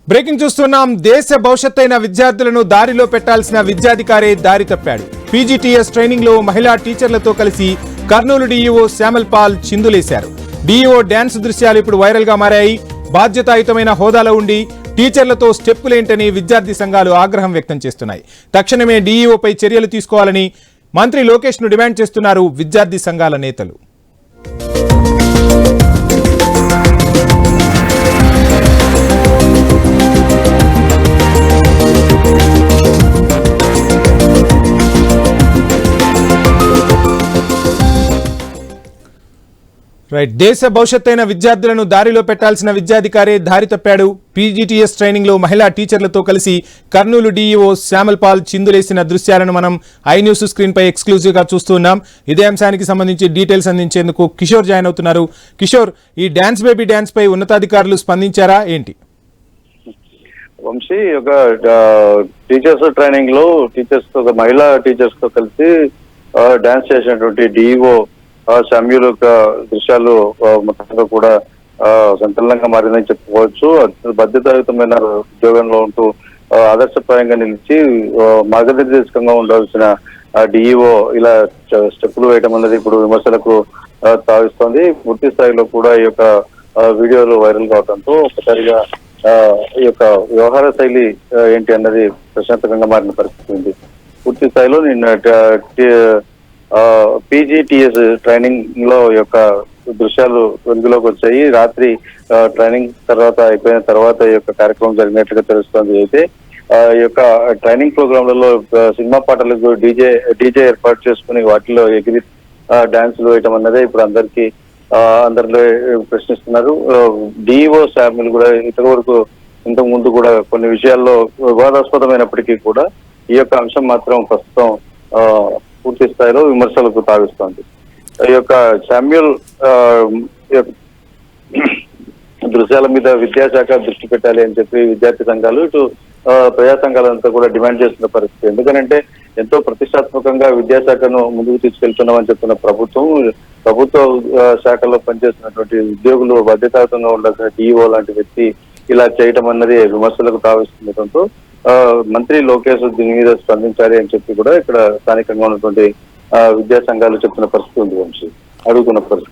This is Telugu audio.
బ్రేకింగ్ చూస్తున్నాం. దేశ భవిష్యత్తైన విద్యార్థులను దారిలో పెట్టాల్సిన విద్యాధికారే దారి తప్పాడు. పీజీటీఎస్ ట్రైనింగ్ లో మహిళా టీచర్లతో కలిసి కర్నూలు డీఈఓ శ్యామల్ పాల్ చిందులేశారు. డీఈఓ డాన్స్ దృశ్యాలు ఇప్పుడు వైరల్ గా మారాయి. బాధ్యతాయుతమైన హోదాలో ఉండి టీచర్లతో స్టెప్పులేంటని విద్యార్థి సంఘాలు ఆగ్రహం వ్యక్తం చేస్తున్నాయి. తక్షణమే డీఈఓపై చర్యలు తీసుకోవాలని మంత్రి లోకేష్ ను డిమాండ్ చేస్తున్నారు విద్యార్థి సంఘాల నేతలు. దేశ భవిష్యత్తైన విద్యార్థులను దారిలో పెట్టాల్సిన విద్యాధికారే దారి తప్పాడు. పీజీటీఎస్ ట్రైనింగ్ లో మహిళా టీచర్లతో కలిసి కర్నూలు డీఈఓ శ్యామల్ పాల్ చిందులేసిన దృశ్యాలను మనం ఐ న్యూస్ స్క్రీన్ పై ఎక్స్క్లూజివ్ గా చూస్తున్నాం. ఇదే అంశానికి సంబంధించి డీటెయిల్స్ అందించేందుకు కిషోర్ జాయిన్ అవుతున్నారు. కిషోర్, ఈ డాన్స్ బేబీ డాన్స్ పై ఉన్నతాధికారులు స్పందించారా ఏంటి? వంశీ, ఒక టీచర్స్ ట్రైనింగ్ లో మహిళా టీచర్స్ తో కలిసి డాన్స్ చేసినటువంటి డిఈఓ శామ్యూల్ యొక్క దృశ్యాలు మొత్తంగా కూడా సంచలనంగా మారిందని చెప్పుకోవచ్చు. బాధ్యతాయుతమైన ఉద్యోగంలో ఉంటూ ఆదర్శప్రాయంగా నిలిచి మార్గదర్శకంగా ఉండాల్సిన డిఈఓ ఇలా స్టెప్పులు వేయడం అన్నది ఇప్పుడు విమర్శలకు తావిస్తోంది. పూర్తి స్థాయిలో కూడా ఈ యొక్క వీడియోలు వైరల్ కావడంతో ఒకసారిగా ఈ యొక్క వ్యవహార శైలి ఏంటి అన్నది ప్రశాంతకంగా మారిన పరిస్థితి ఉంది. పూర్తి స్థాయిలో నిన్న పీజీటీఎస్ ట్రైనింగ్ లో యొక్క దృశ్యాలు వెలుగులోకి వచ్చాయి. రాత్రి ట్రైనింగ్ అయిపోయిన తర్వాత ఈ యొక్క కార్యక్రమం జరిగినట్లుగా తెలుస్తోంది. అయితే ఈ యొక్క ట్రైనింగ్ ప్రోగ్రాంలలో సినిమా పాటలకు డీజే ఏర్పాటు చేసుకుని వాటిలో ఎగిరి డాన్సులు వేయటం అన్నదే ఇప్పుడు అందరిలో ప్రశ్నిస్తున్నారు. డిఈఓ శామ్యుల్ కూడా ఇంతకు ముందు కూడా కొన్ని విషయాల్లో వివాదాస్పదమైనప్పటికీ కూడా ఈ యొక్క అంశం మాత్రం ప్రస్తుతం పూర్తి స్థాయిలో విమర్శలకు తావిస్తోంది. ఈ యొక్క శామ్యూల్ దృశ్యాల మీద విద్యాశాఖ దృష్టి పెట్టాలి అని చెప్పి విద్యార్థి సంఘాలు ఇటు ప్రజా సంఘాలంతా కూడా డిమాండ్ చేస్తున్న పరిస్థితి. ఎందుకంటే ఎంతో ప్రతిష్టాత్మకంగా విద్యాశాఖను ముందుకు తీసుకెళ్తున్నామని చెప్తున్న ప్రభుత్వ శాఖలో పనిచేస్తున్నటువంటి ఉద్యోగులు బాధ్యతాయుతంగా ఉండాల్సిన డిఈఓ లాంటి వ్యక్తి ఇలా చేయటం అన్నది విమర్శలకు తావిస్తుండటంతో మంత్రి లోకేష్ దీని మీద స్పందించాలి అని చెప్పి కూడా ఇక్కడ స్థానికంగా ఉన్నటువంటి విద్యా సంఘాలు చెప్తున్న పరిస్థితి ఉంది వంశీ, అడుగుతున్న పరిస్థితి.